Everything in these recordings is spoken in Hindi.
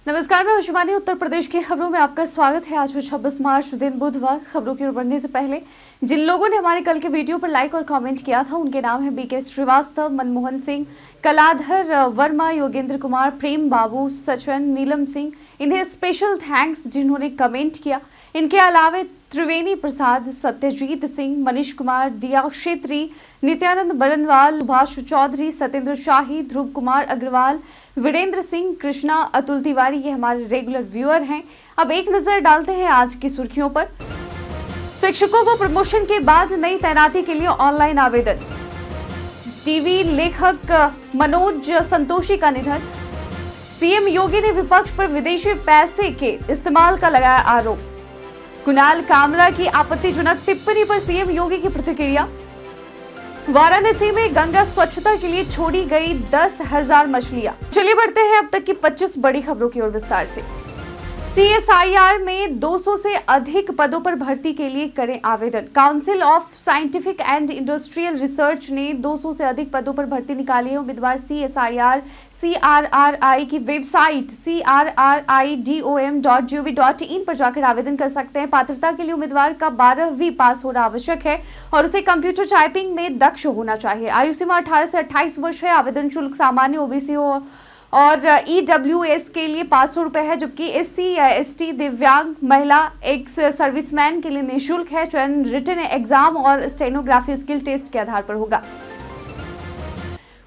नमस्कार, मैं शिवानी। उत्तर प्रदेश की खबरों में आपका स्वागत है। आज 26 मार्च दिन बुधवार। खबरों की ओर बढ़ने से पहले जिन लोगों ने हमारे कल के वीडियो पर लाइक और कमेंट किया था उनके नाम है बीके श्रीवास्तव, मनमोहन सिंह, कलाधर वर्मा, योगेंद्र कुमार, प्रेम बाबू, सचन, नीलम सिंह। इन्हें स्पेशल थैंक्स जिन्होंने कमेंट किया। इनके अलावा त्रिवेणी प्रसाद, सत्यजीत सिंह, मनीष कुमार, दिया क्षेत्री, नित्यानंद बरनवाल, सुभाष चौधरी, सत्येंद्र शाही, ध्रुव कुमार अग्रवाल, वीरेंद्र सिंह, कृष्णा, अतुल तिवारी, ये हमारे रेगुलर व्यूअर हैं। अब एक नजर डालते हैं आज की सुर्खियों पर। शिक्षकों को प्रमोशन के बाद नई तैनाती के लिए ऑनलाइन आवेदन। टीवी लेखक मनोज संतोषी का निधन। सीएम योगी ने विपक्ष पर विदेशी पैसे के इस्तेमाल का लगाया आरोप। कुणाल कामरा की आपत्तिजनक टिप्पणी पर सीएम योगी की प्रतिक्रिया। वाराणसी में गंगा स्वच्छता के लिए छोड़ी गई 10,000 मछलियां। चलिए बढ़ते हैं अब तक की 25 बड़ी खबरों की ओर विस्तार से। सीएसआईआर में 200 से अधिक पदों पर भर्ती के लिए करें आवेदन। Council of scientific and industrial research ने 200 से अधिक पदों पर भर्ती निकाली है। उम्मीदवार सीएसआईआर CRRI की वेबसाइट crridom.gov.in पर जाकर आवेदन कर सकते हैं। पात्रता के लिए उम्मीदवार का 12वीं पास होना आवश्यक है और उसे कंप्यूटर टाइपिंग में दक्ष होना चाहिए। आयु सीमा 18 से 28 वर्ष है। आवेदन शुल्क सामान्य, ओबीसी और EWS के लिए 500 रुपए है, जबकि SC या ST, दिव्यांग, महिला, एक्स सर्विसमैन के लिए निःशुल्क है। चयन रिटन एग्जाम और स्टेनोग्राफी स्किल टेस्ट के आधार पर होगा।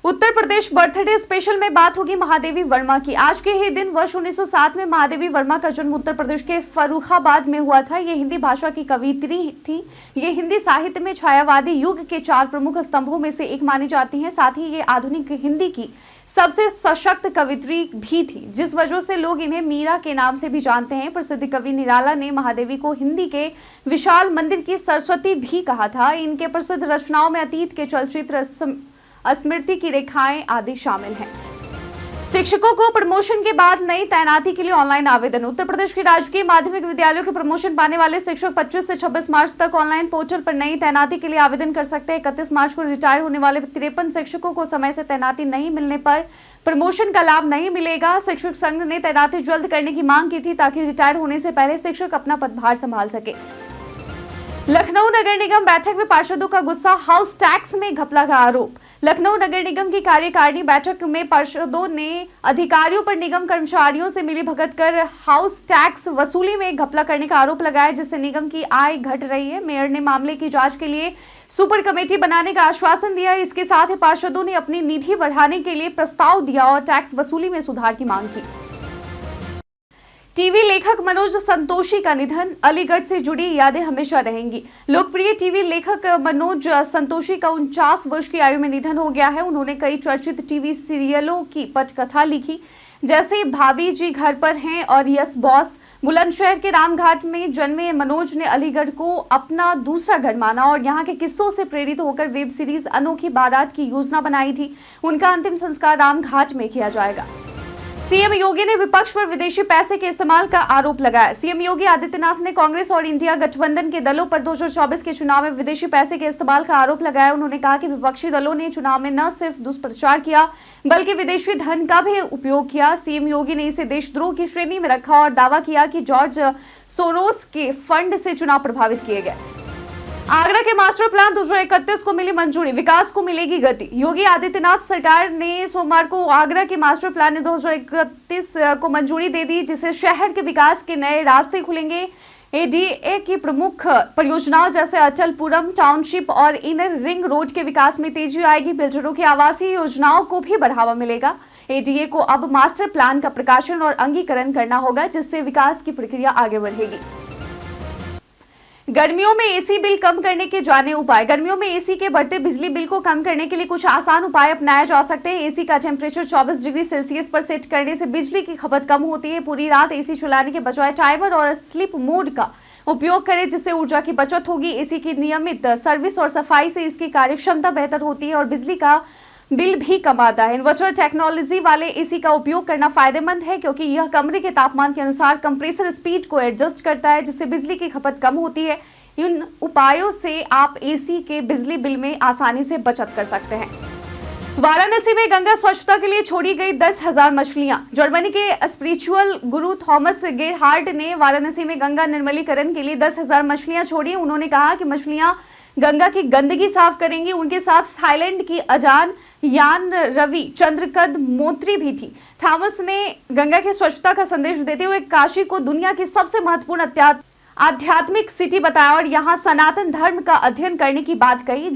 उत्तर प्रदेश बर्थडे स्पेशल में बात होगी महादेवी वर्मा की। आज के ही दिन वर्ष 1907 में महादेवी वर्मा का जन्म उत्तर प्रदेश के फर्रुखाबाद में हुआ था। ये हिंदी भाषा की कवयित्री थी। ये हिंदी साहित्य में छायावादी युग के 4 प्रमुख स्तंभों में से एक मानी जाती हैं। साथ ही ये आधुनिक हिंदी की सबसे सशक्त कवित्री भी थी, जिस वजह से लोग इन्हें मीरा के नाम से भी जानते हैं। प्रसिद्ध कवि निराला ने महादेवी को हिंदी के विशाल मंदिर की सरस्वती भी कहा था। इनके प्रसिद्ध रचनाओं में अतीत के चलचित्र, स्मृति की रेखाएं आदि शामिल हैं। शिक्षकों को प्रमोशन के बाद नई तैनाती के लिए ऑनलाइन आवेदन। उत्तर प्रदेश के राजकीय माध्यमिक विद्यालयों के प्रमोशन पाने वाले शिक्षक 25 से 26 मार्च तक ऑनलाइन पोर्टल पर नई तैनाती के लिए आवेदन कर सकते हैं। 31 मार्च को रिटायर होने वाले 53 शिक्षकों को समय से तैनाती नहीं मिलने पर प्रमोशन का लाभ नहीं मिलेगा। शिक्षक संघ ने तैनाती जल्द करने की मांग की थी ताकि रिटायर होने से पहले शिक्षक अपना पदभार संभाल सके। लखनऊ नगर निगम बैठक में पार्षदों का गुस्सा, हाउस टैक्स में घपला का आरोप। लखनऊ नगर निगम की कार्यकारिणी बैठक में पार्षदों ने अधिकारियों पर निगम कर्मचारियों से मिलीभगत कर हाउस टैक्स वसूली में घपला करने का आरोप लगाया, जिससे निगम की आय घट रही है। मेयर ने मामले की जांच के लिए सुपर कमेटी बनाने का आश्वासन दिया। इसके साथ ही पार्षदों ने अपनी निधि बढ़ाने के लिए प्रस्ताव दिया और टैक्स वसूली में सुधार की मांग की। टीवी लेखक मनोज संतोषी का निधन, अलीगढ़ से जुड़ी यादें हमेशा रहेंगी। लोकप्रिय टीवी लेखक मनोज संतोषी का 49 वर्ष की आयु में निधन हो गया है। उन्होंने कई चर्चित टीवी सीरियलों की पटकथा लिखी, जैसे भाभी जी घर पर हैं और यस बॉस। बुलंदशहर के रामघाट में जन्मे मनोज ने अलीगढ़ को अपना दूसरा घर माना और यहाँ के किस्सों से प्रेरित होकर वेब सीरीज अनोखी बारात की योजना बनाई थी। उनका अंतिम संस्कार रामघाट में किया जाएगा। सीएम योगी ने विपक्ष पर विदेशी पैसे के इस्तेमाल का आरोप लगाया। सीएम योगी आदित्यनाथ ने कांग्रेस और इंडिया गठबंधन के दलों पर 2024 के चुनाव में विदेशी पैसे के इस्तेमाल का आरोप लगाया। उन्होंने कहा कि विपक्षी दलों ने चुनाव में न सिर्फ दुष्प्रचार किया बल्कि विदेशी धन का भी उपयोग किया। सीएम योगी ने इसे देशद्रोह की श्रेणी में रखा और दावा किया कि जॉर्ज सोरोस के फंड से चुनाव प्रभावित किए गए। आगरा के मास्टर प्लान 2031 को मिली मंजूरी, विकास को मिलेगी गति। योगी आदित्यनाथ सरकार ने सोमवार को आगरा के मास्टर प्लान 2031 को मंजूरी दे दी, जिससे शहर के विकास के नए रास्ते खुलेंगे। ADA की प्रमुख परियोजनाओं जैसे अचलपुरम टाउनशिप और इनर रिंग रोड के विकास में तेजी आएगी। बिल्डरों की आवासीय योजनाओं को भी बढ़ावा मिलेगा। ADA को अब मास्टर प्लान का प्रकाशन और अंगीकरण करना होगा, जिससे विकास की प्रक्रिया आगे बढ़ेगी। गर्मियों में एसी बिल कम करने के जाने उपाय। गर्मियों में एसी के बढ़ते बिजली बिल को कम करने के लिए कुछ आसान उपाय अपनाए जा सकते हैं। एसी का टेम्परेचर 24 डिग्री सेल्सियस पर सेट करने से बिजली की खपत कम होती है। पूरी रात एसी चलाने के बजाय टाइमर और स्लीप मोड का उपयोग करें, जिससे ऊर्जा की बचत होगी। एसी की नियमित सर्विस और सफाई से इसकी कार्यक्षमता बेहतर होती है और बिजली का बिल भी कम आता है। इन्वर्टर टेक्नोलॉजी वाले एसी का उपयोग करना फायदेमंद है, क्योंकि यह कमरे के तापमान के अनुसार कंप्रेसर स्पीड को एडजस्ट करता है, जिससे बिजली की खपत कम होती है। इन उपायों से आप एसी के बिजली बिल में आसानी से बचत कर सकते हैं। वाराणसी में गंगा स्वच्छता के लिए छोड़ी गई 10,000 मछलियां। जर्मनी के स्पिरिचुअल गुरु थॉमस गेरहार्ड ने वाराणसी में गंगा निर्मलीकरण के लिए 10,000 मछलियां छोड़ी। उन्होंने कहा कि मछलियां गंगा की गंदगी साफ करेंगी। उनके साथ थाईलैंड की अजान यान रवि चंद्रकद मोत्री भी थी। थॉमस ने गंगा की स्वच्छता का संदेश देते हुए काशी को दुनिया की सबसे महत्वपूर्ण आध्यात्मिक सिटी बताया और यहाँ सनातन धर्म का अध्ययन करने की बात कही।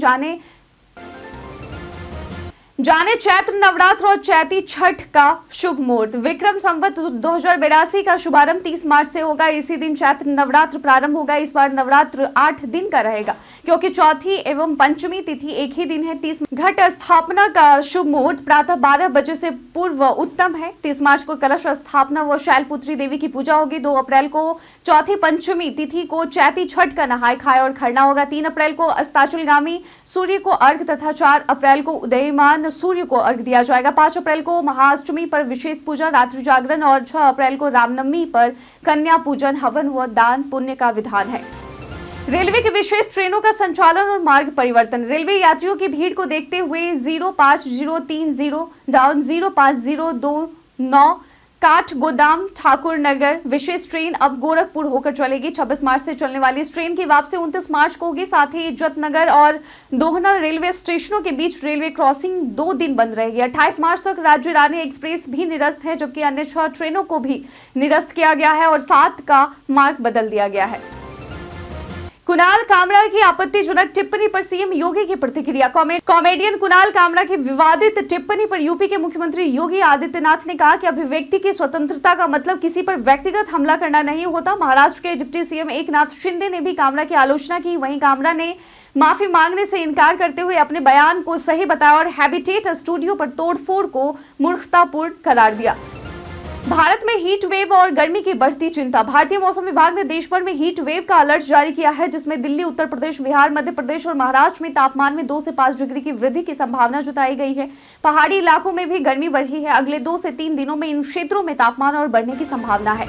जाने चैत्र नवरात्र और चैती छठ का शुभ मुहूर्त। विक्रम संवत 2082 का शुभारंभ 30 मार्च से होगा। इसी दिन चैत्र नवरात्र प्रारंभ होगा। इस बार नवरात्र 8 दिन का रहेगा क्योंकि चौथी एवं पंचमी तिथि एक ही दिन है। 30 घट स्थापना का शुभ मुहूर्त प्रातः 12 बजे से पूर्व उत्तम है। 30 मार्च को कलश स्थापना व शैलपुत्री देवी की पूजा होगी। 2 अप्रैल को चौथी पंचमी तिथि को चैती छठ का नहाय खाए और खरना होगा। 3 अप्रैल को अस्ताचलगामी सूर्य को अर्घ तथा 4 अप्रैल को उदयमान सूर्य को अर्घ दिया जाएगा। 5 अप्रैल को महाअष्टमी पर विशेष पूजा, रात्रि जागरण और 6 अप्रैल को रामनवमी पर कन्या पूजन, हवन व दान पुण्य का विधान है। रेलवे की विशेष ट्रेनों का संचालन और मार्ग परिवर्तन। रेलवे यात्रियों की भीड़ को देखते हुए 05030 डाउन 05029 काठगोदाम ठाकुर नगर विशेष ट्रेन अब गोरखपुर होकर चलेगी। 26 मार्च से चलने वाली इस ट्रेन की वापसी 29 मार्च को होगी। साथ ही इज्जत नगर और दोहना रेलवे स्टेशनों के बीच रेलवे क्रॉसिंग 2 दिन बंद रहेगी। 28 मार्च तक राज्य रानी एक्सप्रेस भी निरस्त है, जबकि अन्य 6 ट्रेनों को भी निरस्त किया गया है और 7 का मार्ग बदल दिया गया है। कुणाल कामरा की आपत्तिजनक टिप्पणी पर सीएम योगी की प्रतिक्रिया। कॉमेडियन कुणाल कामरा की विवादित टिप्पणी पर यूपी के मुख्यमंत्री योगी आदित्यनाथ ने कहा कि अभिव्यक्ति की स्वतंत्रता का मतलब किसी पर व्यक्तिगत हमला करना नहीं होता। महाराष्ट्र के डिप्टी सीएम एकनाथ शिंदे ने भी कामरा की आलोचना की। वहीं कामरा ने माफी मांगने से इनकार करते हुए अपने बयान को सही बताया और हैबिटेट स्टूडियो पर तोड़फोड़ को मूर्खतापूर्ण करार दिया। भारत में हीट वेव और गर्मी की बढ़ती चिंता। भारतीय मौसम विभाग ने देश भर में हीट वेव का अलर्ट जारी किया है, जिसमें दिल्ली, उत्तर प्रदेश, बिहार, मध्य प्रदेश और महाराष्ट्र में तापमान में 2 से 5 डिग्री की वृद्धि की संभावना जताई गई है। पहाड़ी इलाकों में भी गर्मी बढ़ी है। अगले 2 से 3 दिनों में इन क्षेत्रों में तापमान और बढ़ने की संभावना है।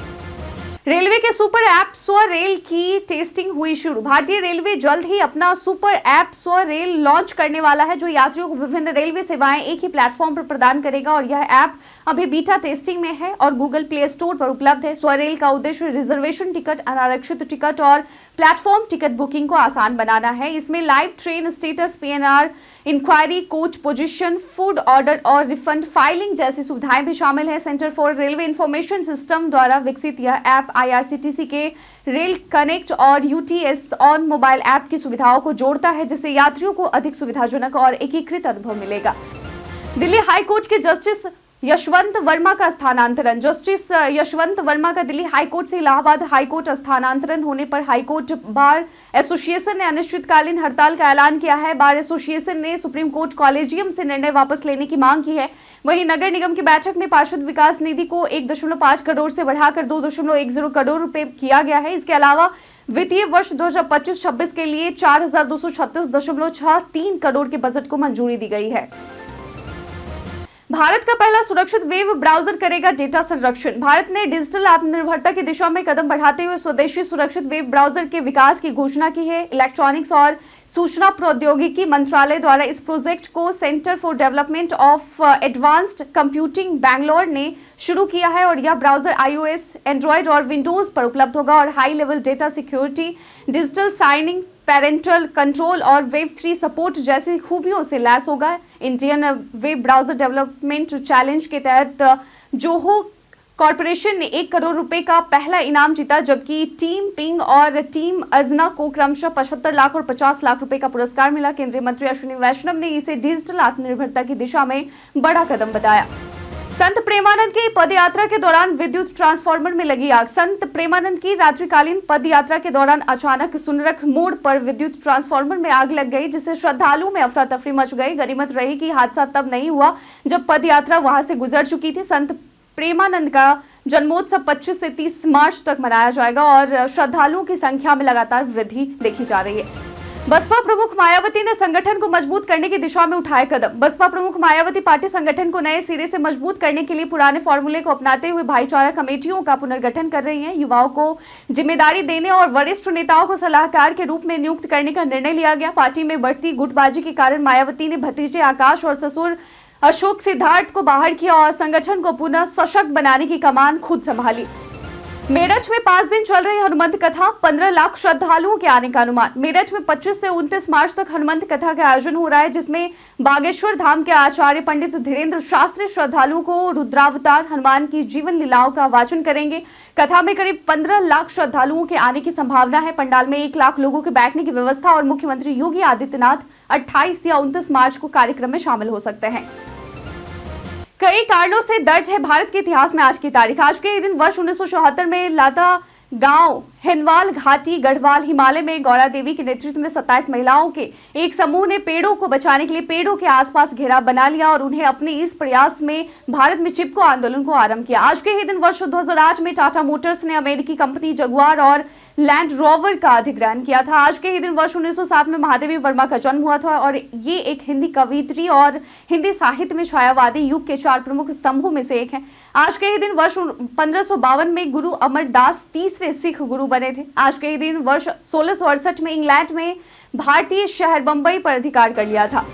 रेलवे के सुपर ऐप स्वरेल की टेस्टिंग हुई शुरू। भारतीय रेलवे जल्द ही अपना सुपर ऐप स्वरेल लॉन्च करने वाला है, जो यात्रियों को विभिन्न रेलवे सेवाएं एक ही प्लेटफॉर्म पर प्रदान करेगा और यह ऐप अभी बीटा टेस्टिंग में है और गूगल प्ले स्टोर पर उपलब्ध है। स्वरेल का उद्देश्य रिजर्वेशन टिकट, अनारक्षित टिकट और प्लेटफॉर्म टिकट बुकिंग को आसान बनाना है। इसमें live train status, PNR inquiry, coach position, food order और रिफंड फाइलिंग जैसी सुविधाएं भी शामिल है। Centre for railway information system द्वारा विकसित यह ऐप आईआरसीटीसी के रेल कनेक्ट और यूटीएस ऑन मोबाइल ऐप की सुविधाओं को जोड़ता है, जिससे यात्रियों को अधिक सुविधाजनक और एकीकृत अनुभव मिलेगा। दिल्ली हाईकोर्ट के जस्टिस यशवंत वर्मा का स्थानांतरण। जस्टिस यशवंत वर्मा का दिल्ली हाईकोर्ट से इलाहाबाद हाईकोर्ट स्थानांतरण होने पर हाईकोर्ट बार एसोसिएशन ने अनिश्चितकालीन हड़ताल का ऐलान किया है। बार एसोसिएशन ने सुप्रीम कोर्ट कॉलेजियम से निर्णय वापस लेने की मांग की है। वहीं नगर निगम की बैठक में पार्षद विकास निधि को 1.5 करोड़ से बढ़ाकर 2.10 करोड़ रुपए किया गया है। इसके अलावा वित्तीय वर्ष 2025-26 के लिए 4236.63 करोड़ के बजट को मंजूरी दी गई है। भारत का पहला सुरक्षित वेब ब्राउजर करेगा डेटा संरक्षण। भारत ने डिजिटल आत्मनिर्भरता की दिशा में कदम बढ़ाते हुए स्वदेशी सुरक्षित वेब ब्राउजर के विकास की घोषणा की है। इलेक्ट्रॉनिक्स और सूचना प्रौद्योगिकी मंत्रालय द्वारा इस प्रोजेक्ट को centre for development of advanced computing Bangalore ने शुरू किया है और यह ब्राउजर iOS, एंड्रॉयड और विंडोज पर उपलब्ध होगा और high level data security, digital signing, parental control और वेब 3 सपोर्ट जैसी खूबियों से लैस होगा। Indian web browser development challenge के तहत जोहो कॉर्पोरेशन ने 1 करोड़ रुपए का पहला इनाम जीता, जबकि टीम पिंग और टीम अजना को क्रमशः 75 लाख और 50 लाख रुपए का पुरस्कार मिला। केंद्रीय मंत्री अश्विनी वैष्णव ने इसे डिजिटल आत्मनिर्भरता की दिशा में बड़ा कदम बताया। संत प्रेमानंद की पदयात्रा के दौरान विद्युत ट्रांसफार्मर में लगी आग। संत प्रेमानंद की रात्रिकालीन पदयात्रा के दौरान अचानक सुनरख मोड़ पर विद्युत ट्रांसफार्मर में आग लग गई, जिससे श्रद्धालुओं में अफरा तफरी मच गई। गनीमत रही कि हादसा तब नहीं हुआ जब पदयात्रा वहां से गुजर चुकी थी। संत प्रेमानंद का जन्मोत्सव 25 से 30 मार्च तक मनाया जाएगा और श्रद्धालुओं की संख्या में लगातार वृद्धि देखी जा रही है। बसपा प्रमुख मायावती ने संगठन को मजबूत करने की दिशा में उठाए कदम। बसपा प्रमुख मायावती पार्टी संगठन को नए सिरे से मजबूत करने के लिए पुराने फॉर्मूले को अपनाते हुए भाईचारा कमेटियों का पुनर्गठन कर रही हैं। युवाओं को जिम्मेदारी देने और वरिष्ठ नेताओं को सलाहकार के रूप में नियुक्त करने का निर्णय लिया गया। पार्टी में बढ़ती गुटबाजी के कारण मायावती ने भतीजे आकाश और ससुर अशोक सिद्धार्थ को बाहर किया और संगठन को पुनः सशक्त बनाने की कमान खुद संभाली। मेरठ में 5 दिन चल रही हनुमंत कथा, 15 लाख श्रद्धालुओं के आने का अनुमान। मेरठ में 25 से 29 मार्च तक हनुमंत कथा का आयोजन हो रहा है, जिसमें बागेश्वर धाम के आचार्य पंडित धीरेन्द्र शास्त्री श्रद्धालुओं को रुद्रावतार हनुमान की जीवन लीलाओं का वाचन करेंगे। कथा में करीब 15 लाख श्रद्धालुओं के आने की संभावना है। पंडाल में 1 लाख लोगों के बैठने की व्यवस्था और मुख्यमंत्री योगी आदित्यनाथ 28 या 29 मार्च को कार्यक्रम में शामिल हो सकते हैं। कई कारणों से दर्ज है भारत के इतिहास में आज की तारीख। आज के ही दिन वर्ष 1974 में लाता गांव हिनवाल घाटी गढ़वाल हिमालय में गौरा देवी के नेतृत्व में 27 महिलाओं के एक समूह ने पेड़ों को बचाने के लिए पेड़ों के आसपास घेराव बना लिया और उन्हें अपने इस प्रयास में भारत में चिपको आंदोलन को आरंभ किया। आज के ही दिन वर्ष 2008 में टाटा मोटर्स ने अमेरिकी कंपनी जगुआर और लैंड रोवर का अधिग्रहण किया था। आज के ही दिन वर्ष 1907 में महादेवी वर्मा का जन्म हुआ था और ये एक हिंदी कवियत्री और हिंदी साहित्य में छायावादी युग के 4 प्रमुख स्तंभों में से एक है। आज के ही दिन वर्ष 1552 में गुरु अमरदास तीसरे सिख गुरु बने थे। आज के ही दिन वर्ष 1668 में इंग्लैंड में भारतीय शहर बंबई पर अधिकार कर लिया था।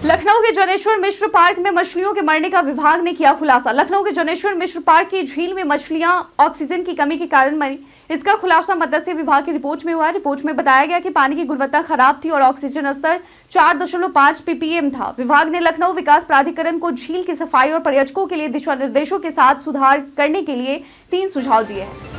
लखनऊ के जनेश्वर मिश्र पार्क में मछलियों के मरने का विभाग ने किया खुलासा। लखनऊ के जनेश्वर मिश्र पार्क की झील में मछलियां ऑक्सीजन की कमी के कारण मरी। इसका खुलासा मत्स्य विभाग की रिपोर्ट में हुआ। रिपोर्ट में बताया गया कि पानी की गुणवत्ता खराब थी और ऑक्सीजन स्तर 4.5 ppm था। विभाग ने लखनऊ विकास प्राधिकरण को झील की सफाई और पर्यटकों के लिए दिशा निर्देशों के साथ सुधार करने के लिए 3 सुझाव दिए हैं।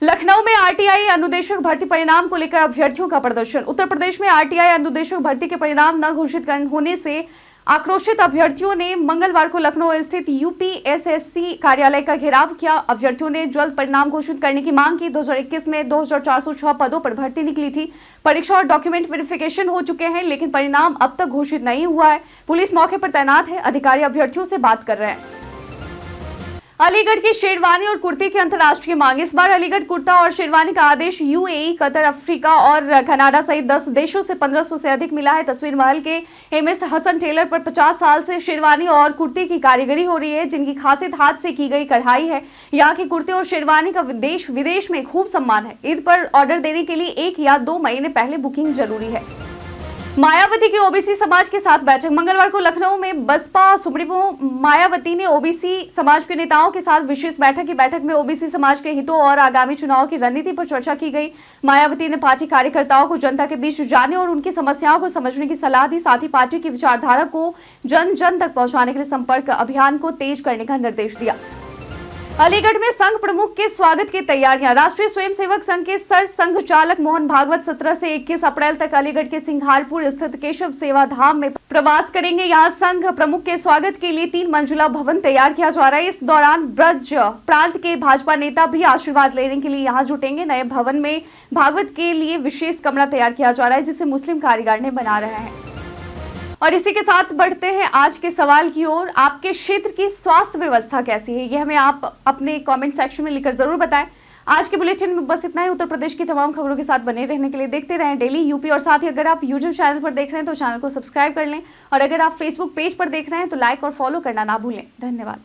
लखनऊ में आरटीआई अनुदेशक भर्ती परिणाम को लेकर अभ्यर्थियों का प्रदर्शन। उत्तर प्रदेश में आरटीआई अनुदेशक भर्ती के परिणाम न घोषित होने से आक्रोशित अभ्यर्थियों ने मंगलवार को लखनऊ स्थित यूपीएसएससी कार्यालय का घेराव किया। अभ्यर्थियों ने जल्द परिणाम घोषित करने की मांग की। 2021 में 2406 पदों पर भर्ती निकली थी। परीक्षा और डॉक्यूमेंट वेरिफिकेशन हो चुके हैं, लेकिन परिणाम अब तक घोषित नहीं हुआ है। पुलिस मौके पर तैनात है। अधिकारी अभ्यर्थियों से बात कर रहे हैं। अलीगढ़ की शेरवानी और कुर्ती की अंतर्राष्ट्रीय मांग। इस बार अलीगढ़ कुर्ता और शेरवानी का आदेश यूएई, कतर, अफ्रीका और कनाडा सहित 10 देशों से 1500 से अधिक मिला है। तस्वीर महल के एमएस हसन टेलर पर 50 साल से शेरवानी और कुर्ती की कारीगरी हो रही है, जिनकी खासियत हाथ से की गई कढ़ाई है। यहाँ की कुर्ते और शेरवानी का देश विदेश में खूब सम्मान है। ईद पर ऑर्डर देने के लिए 1 या 2 महीने पहले बुकिंग जरूरी है। मायावती की ओबीसी समाज के साथ बैठक। मंगलवार को लखनऊ में बसपा सुप्रीमो मायावती ने ओबीसी समाज के नेताओं के साथ विशेष बैठक की। बैठक में ओबीसी समाज के हितों और आगामी चुनाव की रणनीति पर चर्चा की गई। मायावती ने पार्टी कार्यकर्ताओं को जनता के बीच जाने और उनकी समस्याओं को समझने की सलाह दी। साथ ही पार्टी की विचारधारा को जन जन तक पहुंचाने के लिए संपर्क अभियान को तेज करने का निर्देश दिया। अलीगढ़ में संघ प्रमुख के स्वागत की तैयारियां। राष्ट्रीय स्वयंसेवक संघ के सर संघ चालक मोहन भागवत 17 से 21 अप्रैल तक अलीगढ़ के सिंघारपुर स्थित केशव सेवा धाम में प्रवास करेंगे। यहां संघ प्रमुख के स्वागत के लिए 3 मंजिला भवन तैयार किया जा रहा है। इस दौरान ब्रज प्रांत के भाजपा नेता भी आशीर्वाद लेने के लिए यहां जुटेंगे। नए भवन में भागवत के लिए विशेष कमरा तैयार किया जा रहा है, जिसे मुस्लिम कारीगर ने बना रहे हैं। और इसी के साथ बढ़ते हैं आज के सवाल की ओर। आपके क्षेत्र की स्वास्थ्य व्यवस्था कैसी है, यह हमें आप अपने कमेंट सेक्शन में लिखकर जरूर बताएं। आज के बुलेटिन में बस इतना ही। उत्तर प्रदेश की तमाम खबरों के साथ बने रहने के लिए देखते रहें डेली यूपी। और साथ ही अगर आप यूट्यूब चैनल पर देख रहे हैं तो चैनल को सब्सक्राइब कर लें, और अगर आप फेसबुक पेज पर देख रहे हैं तो लाइक और फॉलो करना ना भूलें। धन्यवाद।